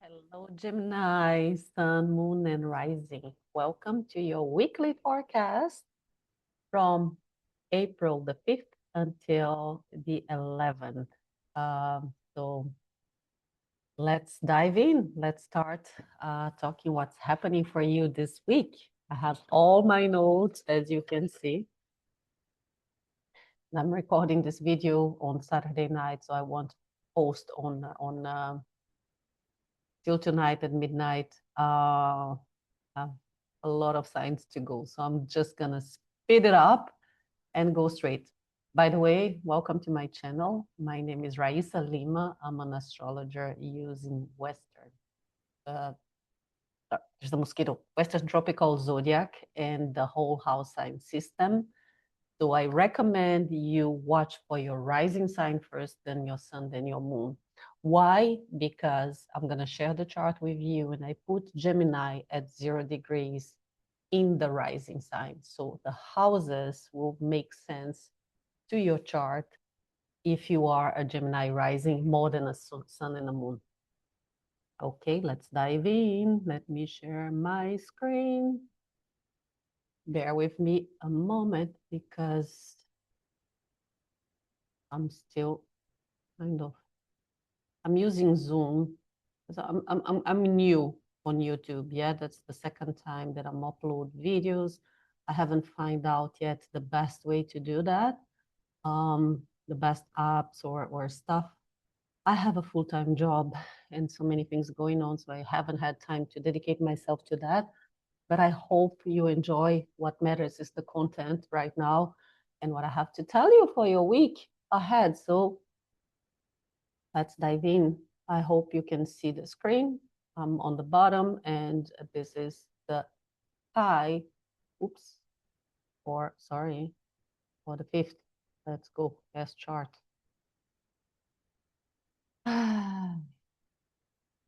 Hello, Gemini, Sun, Moon, and Rising. Welcome to your weekly forecast from April the 5th until the 11th. So let's dive in. Let's start talking what's happening for you this week. I have all my notes, as you can see. I'm recording this video on Saturday night, so I won't post on till tonight at midnight. A lot of signs to go. So I'm just gonna speed it up and go straight. By the way, welcome to my channel. My name is Raisa Lima. I'm an astrologer using there's a mosquito, Western tropical zodiac and the whole house sign system. So I recommend you watch for your rising sign first, then your sun, then your moon. Why? Because I'm going to share the chart with you and I put Gemini at 0 degrees in the rising sign. So the houses will make sense to your chart if you are a Gemini rising more than a sun and a moon. Okay, let's dive in. Let me share my screen. Bear with me a moment because I'm still I'm using Zoom. So I'm new on YouTube. Yeah, that's the second time that I'm upload videos. I haven't find out yet the best way to do that. The best apps or stuff. I have a full-time job and so many things going on, so I haven't had time to dedicate myself to that. But I hope you enjoy. What matters is the content right now and what I have to tell you for your week ahead. So let's dive in. I hope you can see the screen. I'm on the bottom, and this is the high, oops, or sorry, for the 5th. Let's go, yes, chart.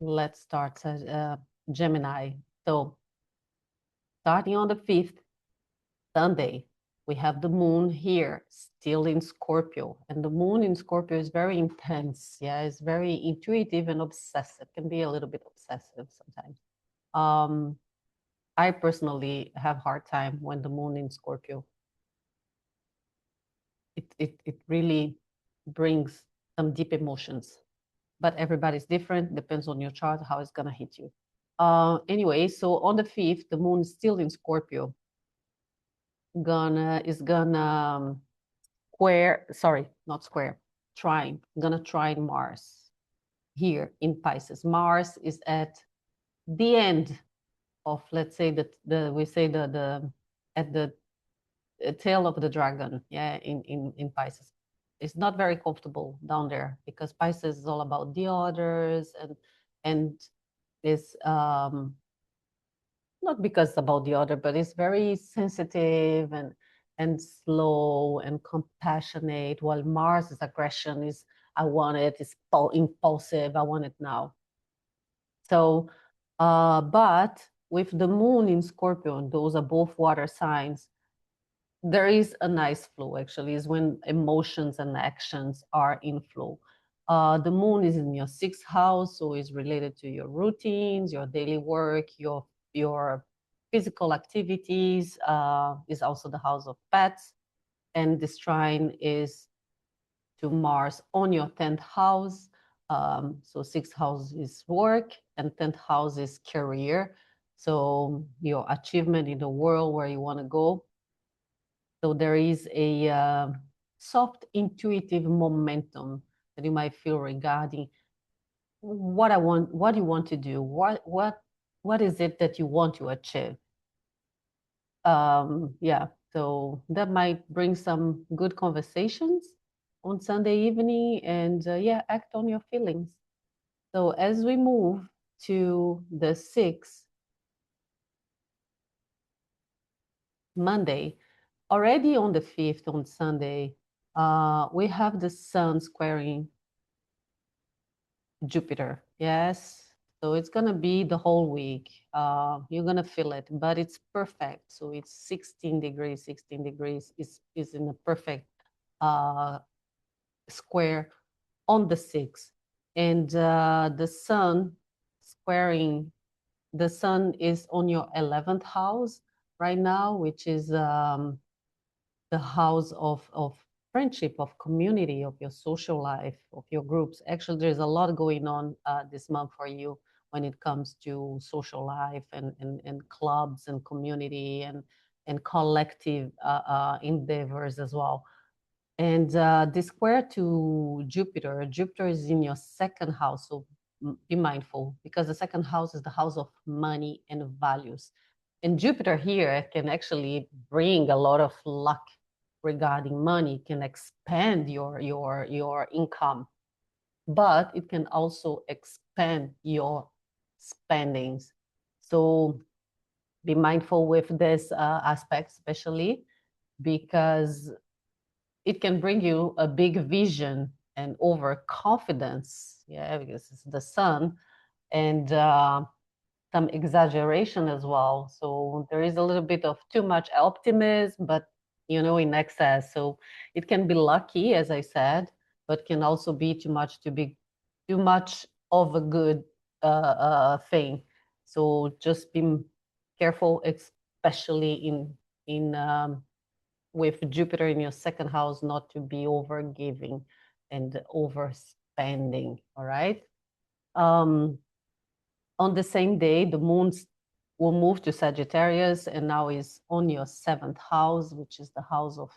Let's start, Gemini. So starting on the 5th, Sunday, we have the moon here, still in Scorpio. And the moon in Scorpio is very intense. Yeah, it's very intuitive and obsessive. Can be a little bit obsessive sometimes. I personally have hard time when the moon in Scorpio. It really brings some deep emotions, but everybody's different. Depends on your chart, how it's gonna hit you. Anyway, so on the 5th, the moon is still in Scorpio. Is gonna square, sorry, not square, trine, gonna trine Mars here in Pisces. Mars is at the end of, let's say that we say the at the tail of the dragon, yeah, in Pisces. It's not very comfortable down there because Pisces is all about the others and is not because it's about the other, but it's very sensitive and slow and compassionate, while Mars is aggression, is I want it, it's impulsive, I want it now. So but with the moon in Scorpio, and those are both water signs, there is a nice flow, actually, is when emotions and actions are in flow. The moon is in your 6th house, so it's related to your routines, your daily work, your physical activities, is also the house of pets. And this trine is to Mars on your 10th house. So 6th house is work and 10th house is career. So your achievement in the world, where you want to go. So there is a soft intuitive momentum that you might feel regarding what you want to do, what is it that you want to achieve. Yeah, so that might bring some good conversations on Sunday evening, and yeah, act on your feelings. So as we move to the 6th, Monday, already on the 5th, on Sunday, we have the sun squaring Jupiter. Yes. So it's going to be the whole week. You're going to feel it, but it's perfect. So it's 16 degrees. 16 degrees is in a perfect square on the 6th. And the sun squaring, the sun is on your 11th house right now, which is the house of friendship, of community, of your social life, of your groups. Actually, there's a lot going on this month for you when it comes to social life and clubs and community and collective endeavors as well. And the square to Jupiter, Jupiter is in your second house, so be mindful because the second house is the house of money and values. And Jupiter here can actually bring a lot of luck regarding money, can expand your income, but it can also expand your spendings. So be mindful with this aspect, especially because it can bring you a big vision and overconfidence. Yeah, because it's the sun and some exaggeration as well. So there is a little bit of too much optimism, but in excess. So it can be lucky, as I said, but can also be too much of a good thing. So just be careful, especially in with Jupiter in your second house, not to be overgiving and overspending. All right. On the same day, the moon will move to Sagittarius and now is on your seventh house, which is the house of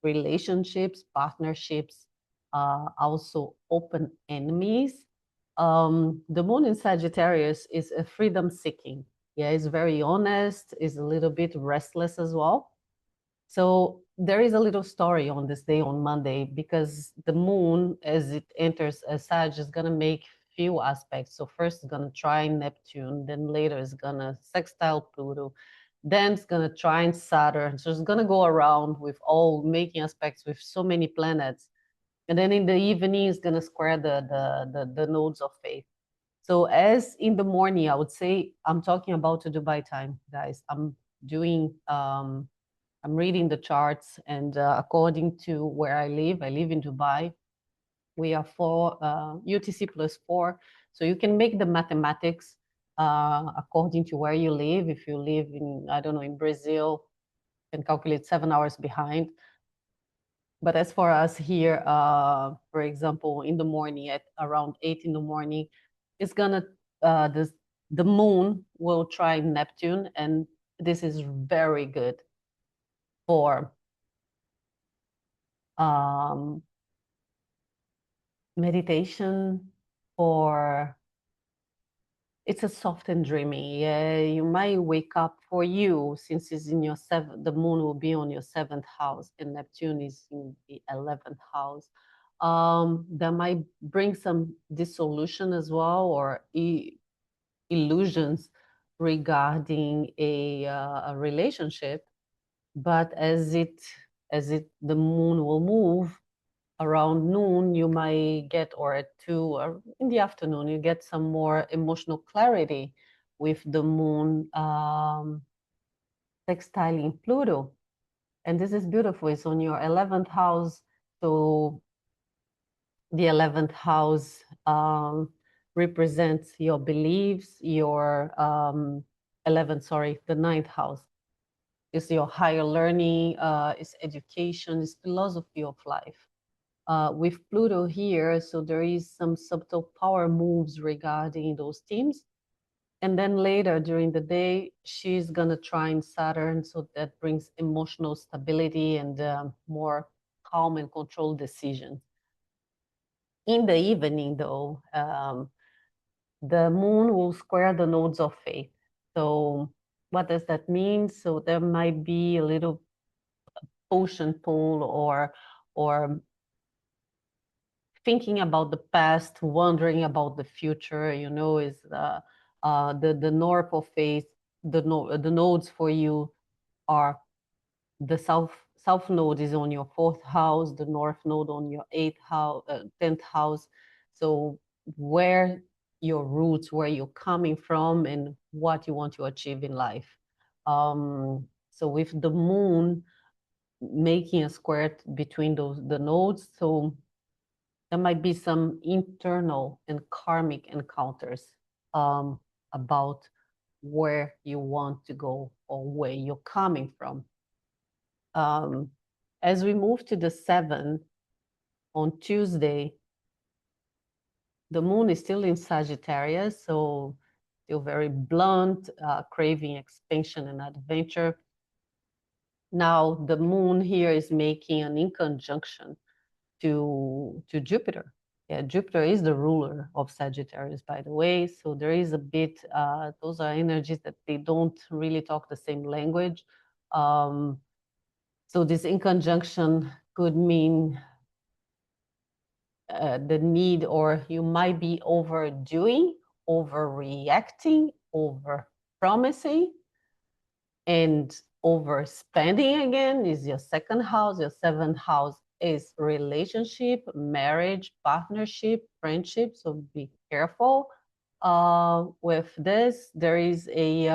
relationships, partnerships, also open enemies. The moon in Sagittarius is a freedom seeking. Yeah, it's very honest, is a little bit restless as well. So there is a little story on this day on Monday because the moon, as it enters a Sag, is going to make few aspects. So first it's going to trine Neptune, then later it's going to sextile Pluto, then it's going to trine Saturn. So it's going to go around with all making aspects with so many planets. And then in the evening, it's going to square the nodes of faith. So as in the morning, I would say I'm talking about the Dubai time, guys. I'm doing I'm reading the charts, and according to where I live in Dubai. We are UTC +4, so you can make the mathematics according to where you live. If you live in, I don't know, in Brazil, you can calculate 7 hours behind. But as for us here, for example, in the morning at around 8 in the morning, it's gonna the moon will trine Neptune, and this is very good for um, meditation, for it's a soft and dreamy. You might wake up for you since it's in your seventh, the moon will be on your seventh house and Neptune is in the 11th house. That might bring some dissolution as well or illusions regarding a relationship. But the moon will move, around noon, you might get, or at 2 or in the afternoon, you get some more emotional clarity with the moon sextiling Pluto. And this is beautiful. It's on your 11th house. So the 11th house represents your beliefs, your 11th, sorry, the ninth house is your higher learning, is education, is philosophy of life. With Pluto here, so there is some subtle power moves regarding those themes. And then later during the day, she's gonna trine Saturn, so that brings emotional stability and more calm and controlled decisions. In the evening, though, the moon will square the nodes of faith. So what does that mean? So there might be a little push and pull or thinking about the past, wondering about the future, is the north of faith, the nodes for you are the south node is on your fourth house, the north node on your 10th house. So where your roots, where you're coming from, and what you want to achieve in life. So with the moon making a square between the nodes, so there might be some internal and karmic encounters about where you want to go or where you're coming from. As we move to the 7th on Tuesday, the moon is still in Sagittarius, so still very blunt, craving expansion and adventure. Now, the moon here is making an inconjunction to Jupiter. Yeah, Jupiter is the ruler of Sagittarius, by the way. So there is a bit, those are energies that they don't really talk the same language. So this inconjunction could mean the need, or you might be overdoing, overreacting, over promising, and overspending again is your 2nd house. Your 7th house is relationship, marriage, partnership, friendship. So be careful with this. There is a,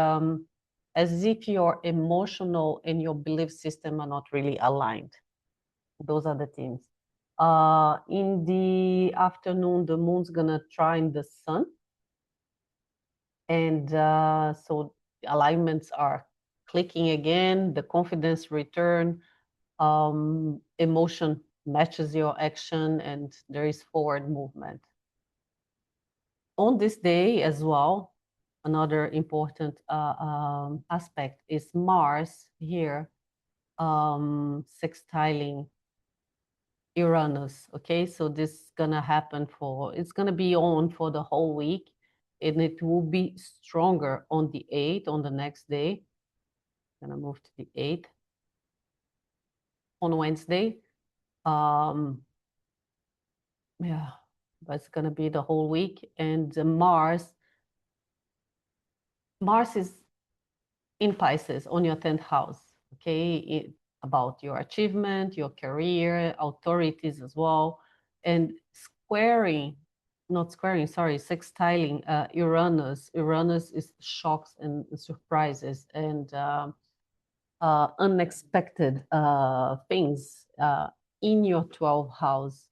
as if your emotional and your belief system are not really aligned. Those are the themes. In the afternoon, the moon's gonna trine the sun. And so alignments are clicking again, the confidence return, emotion matches your action, and there is forward movement. On this day as well, another important aspect is Mars here, sextiling Uranus. Okay, so this is gonna happen it's gonna be on for the whole week, and it will be stronger on the 8th, on the next day. I'm gonna move to the 8th on Wednesday. Yeah, but it's gonna be the whole week. And Mars is in Pisces on your 10th house. Okay, about your achievement, your career, authorities as well, and sextiling Uranus. Uranus is shocks and surprises and unexpected things in your 12th house,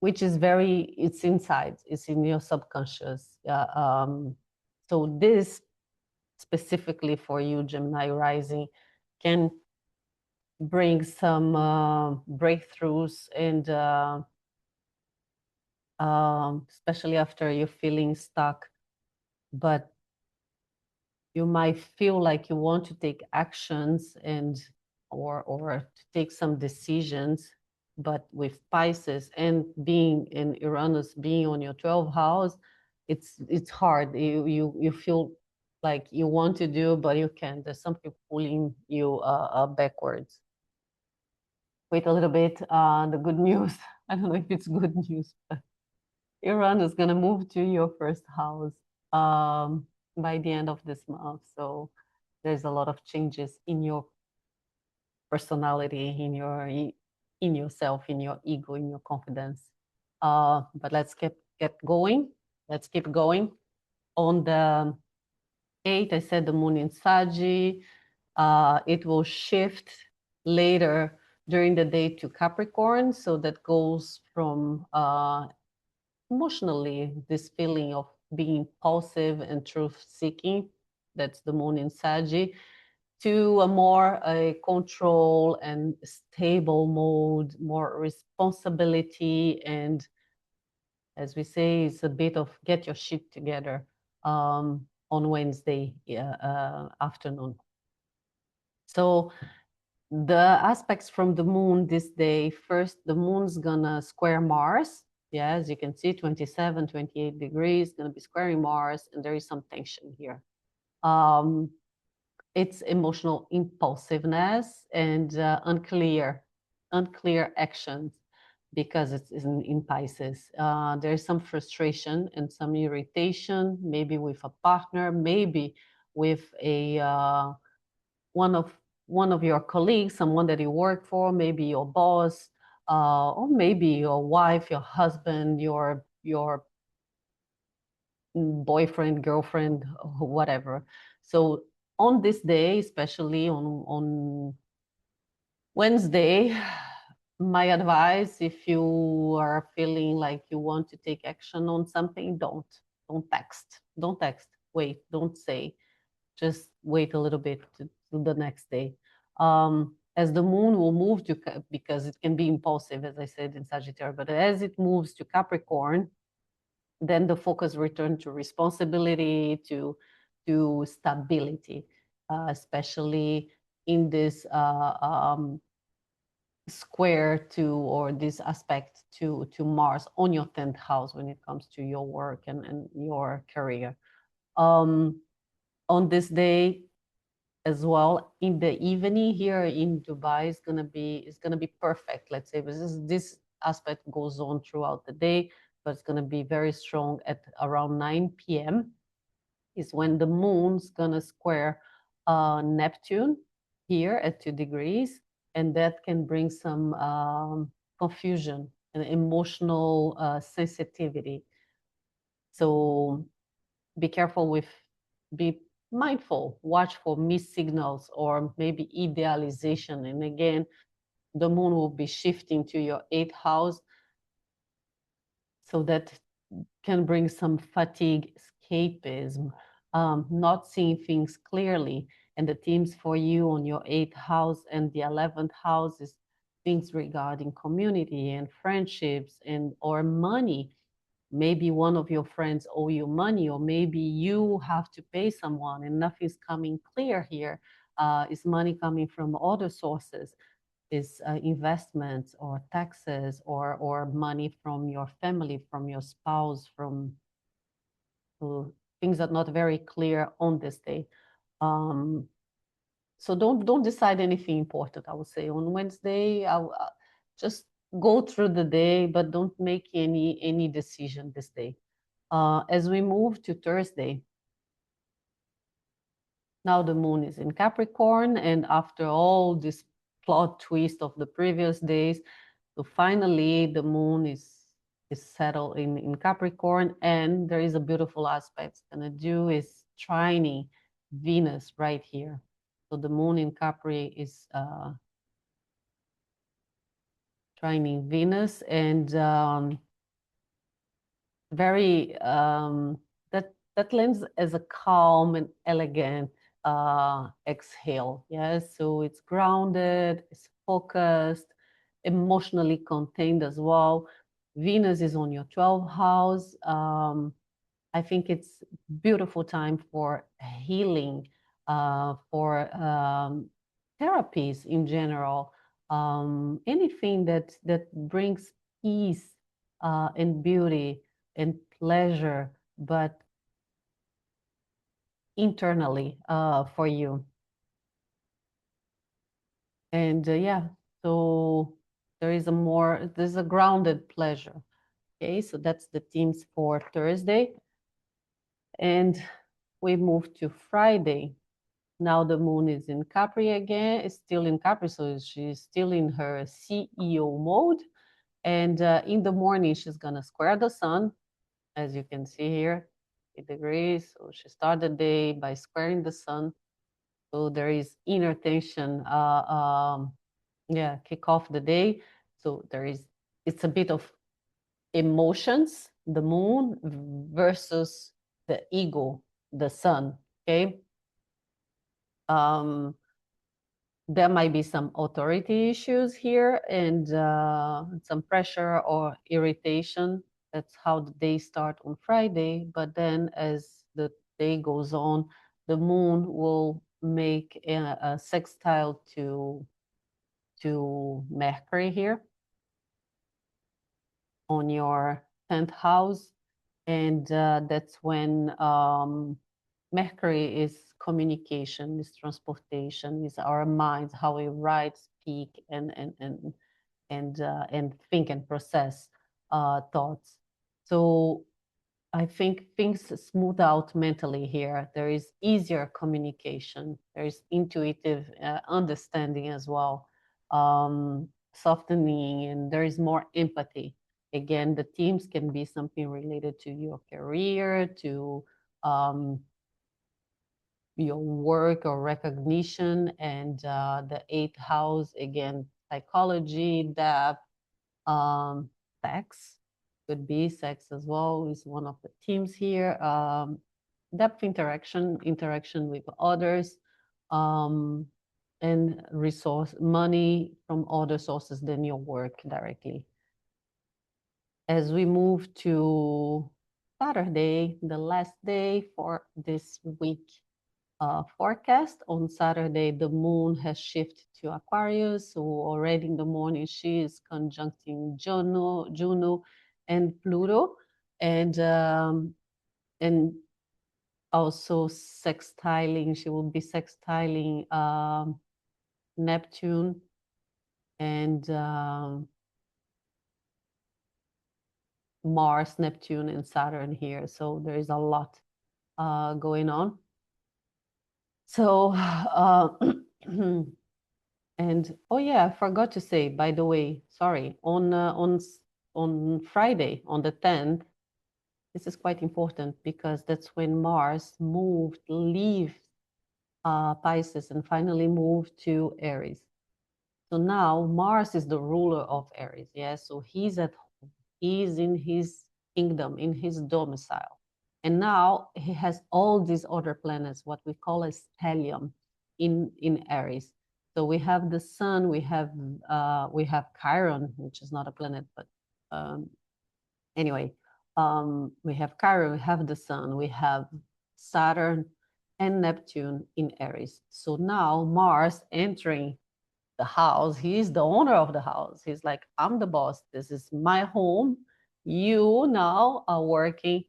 which is it's inside, it's in your subconscious. So this specifically for you, Gemini rising, can bring some breakthroughs, and especially after you're feeling stuck, but you might feel like you want to take actions or to take some decisions, but with Pisces and being in Uranus being on your 12th house, it's hard. You feel like you want to do, but you can't. There's something pulling you backwards. Wait a little bit. The good news. I don't know if it's good news, but Uranus is gonna move to your 1st house by the end of this month. So there's a lot of changes in your personality, in yourself, in your ego, in your confidence. But let's get going. Let's keep going. On the 8th, I said the moon in Saggy. It will shift later during the day to Capricorn. So that goes from emotionally, this feeling of being impulsive and truth seeking, that's the moon in Saggy, to a more control and stable mode, more responsibility. And as we say, it's a bit of get your shit together on Wednesday afternoon. So the aspects from the moon this day, first, the moon's gonna square Mars. Yeah, as you can see, 27, 28 degrees, gonna be squaring Mars, and there is some tension here. It's emotional impulsiveness and unclear actions, because it's in Pisces. There's some frustration and some irritation, maybe with a partner, maybe with a one of your colleagues, someone that you work for, maybe your boss, or maybe your wife, your husband, your boyfriend, girlfriend, whatever. So on this day, especially on Wednesday, my advice, if you are feeling like you want to take action on something, don't text. Don't text. Wait, don't say. Just wait a little bit to the next day. As the moon will move to, because it can be impulsive, as I said in Sagittarius, but as it moves to Capricorn, then the focus return to responsibility, to stability, especially in this square to, or this aspect to Mars on your 10th house when it comes to your work and your career. On this day as well, in the evening here in Dubai is gonna be perfect. Let's say this aspect goes on throughout the day, but it's gonna be very strong at around 9 p.m. is when the moon's gonna square Neptune here at 2 degrees, and that can bring some confusion and emotional sensitivity. So be careful with, be mindful, watch for missed signals or maybe idealization. And again, the moon will be shifting to your 8th house, so that can bring some fatigue, escapism, not seeing things clearly. And the themes for you on your 8th house and the 11th house is things regarding community and friendships and or money. Maybe one of your friends owe you money, or maybe you have to pay someone and nothing's coming clear here. Is money coming from other sources? Is investments or taxes or money from your family, from your spouse, from things that are not very clear on this day. So don't decide anything important. I would say on Wednesday, just go through the day, but don't make any decision this day. As we move to Thursday, now the moon is in Capricorn, and after all this plot twist of the previous days, so finally the moon is settled in Capricorn, and there is a beautiful aspect it's gonna do is trining Venus right here. So the moon in Capri is trining Venus, and very that lends as a calm and elegant exhale. Yes, so it's grounded, it's focused, emotionally contained as well. Venus is on your 12th house. I think it's beautiful time for healing, for therapies in general, anything that brings peace and beauty and pleasure, but internally for you. And yeah, so there's a grounded pleasure. Okay, so that's the themes for Thursday. And we move to Friday. Now the moon is in Capri again, it's still in Capri, so she's still in her CEO mode. And in the morning, she's gonna square the sun, as you can see here, 8 degrees. So she started the day by squaring the sun. So there is inner tension, yeah, kick off the day. So it's a bit of emotions, the moon versus the ego, the sun, okay? There might be some authority issues here and some pressure or irritation. That's how the day start on Friday. But then as the day goes on, the moon will make a sextile to Mercury here on your 10th house. And that's when Mercury is communication, is transportation, is our minds, how we write, speak, and think and process thoughts. So I think things smooth out mentally here. There is easier communication. There is intuitive understanding as well, softening, and there is more empathy. Again, the themes can be something related to your career, to your work or recognition, and the 8th house again psychology, depth, sex, could be sex as well, is one of the themes here. Depth interaction with others, and resource money from other sources than your work directly. As we move to Saturday, the last day for this week forecast, on Saturday, the moon has shifted to Aquarius. So already in the morning, she is conjuncting Juno and Pluto, and also sextiling. She will be sextiling Neptune and Mars, Neptune, and Saturn here. So there is a lot going on. So, and oh yeah, I forgot to say, by the way, sorry, on Friday, on the 10th, this is quite important because that's when Mars leave Pisces and finally moved to Aries. So now Mars is the ruler of Aries, yeah. So he's at home, he's in his kingdom, in his domicile. And now he has all these other planets, what we call a stellium in Aries. So we have the sun, we have Chiron, which is not a planet, but anyway, we have Chiron, we have the sun, we have Saturn and Neptune in Aries. So now Mars entering the house, he's the owner of the house. He's like, I'm the boss. This is my home. You now are working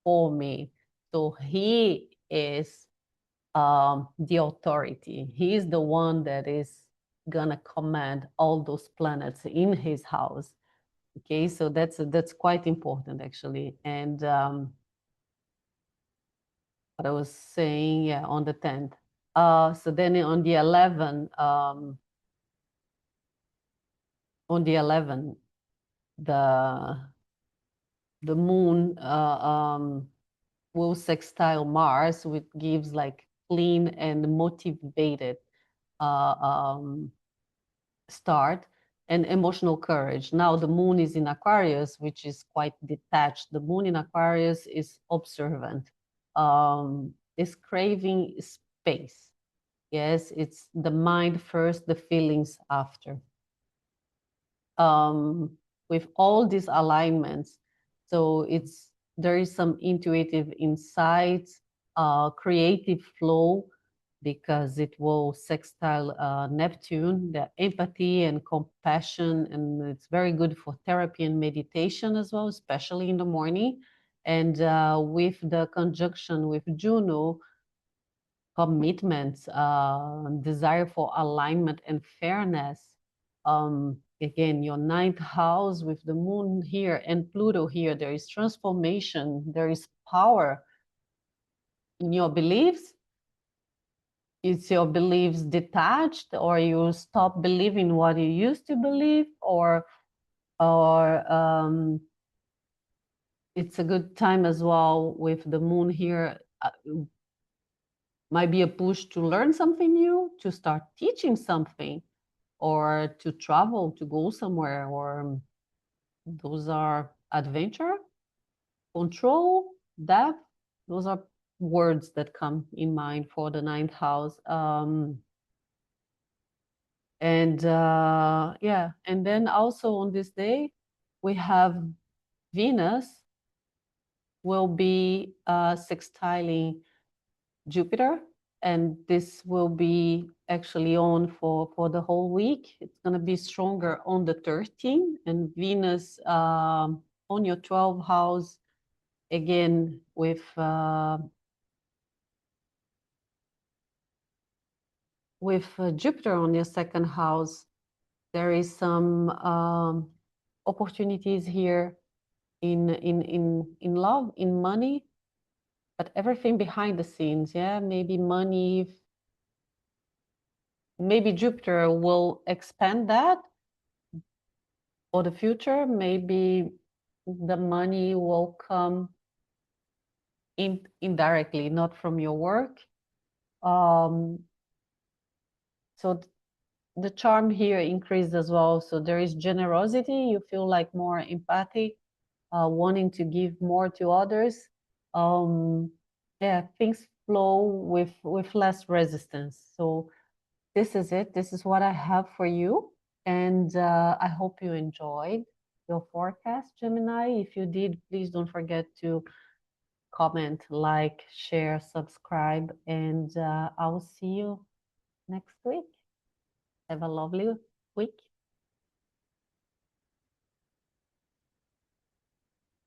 for me. So he is the authority. He's the one that is gonna command all those planets in his house. Okay, so that's quite important actually. And what I was saying, yeah, on the 10th. So then on the 11th, the moon will sextile Mars, which gives like clean and motivated start and emotional courage. Now the moon is in Aquarius, which is quite detached. The moon in Aquarius is observant, is craving space. Yes, it's the mind first, the feelings after. With all these alignments, so there is some intuitive insights, creative flow, because it will sextile Neptune, the empathy and compassion, and it's very good for therapy and meditation as well, especially in the morning. And with the conjunction with Juno, commitments, desire for alignment and fairness. Again, your 9th house with the moon here and Pluto here, there is transformation, there is power in your beliefs. Is your beliefs detached, or you stop believing what you used to believe, or it's a good time as well with the moon here. Might be a push to learn something new, to start teaching something, or to travel, to go somewhere, or those are adventure, control, depth. Those are words that come in mind for the 9th house. And yeah, and then also on this day, we have Venus will be sextiling Jupiter, and this will be actually on for the whole week. It's going to be stronger on the 13th, and Venus on your 12th house, again with Jupiter on your 2nd house. There is some opportunities here in love, in money, but everything behind the scenes. Yeah, maybe money. Maybe Jupiter will expand that for the future. Maybe the money will come indirectly, not from your work. So the charm here increased as well. So there is generosity. You feel like more empathic, wanting to give more to others. Yeah, things flow with less resistance. So this is it. This is what I have for you. And I hope you enjoyed your forecast, Gemini. If you did, please don't forget to comment, like, share, subscribe, and I will see you next week. Have a lovely week.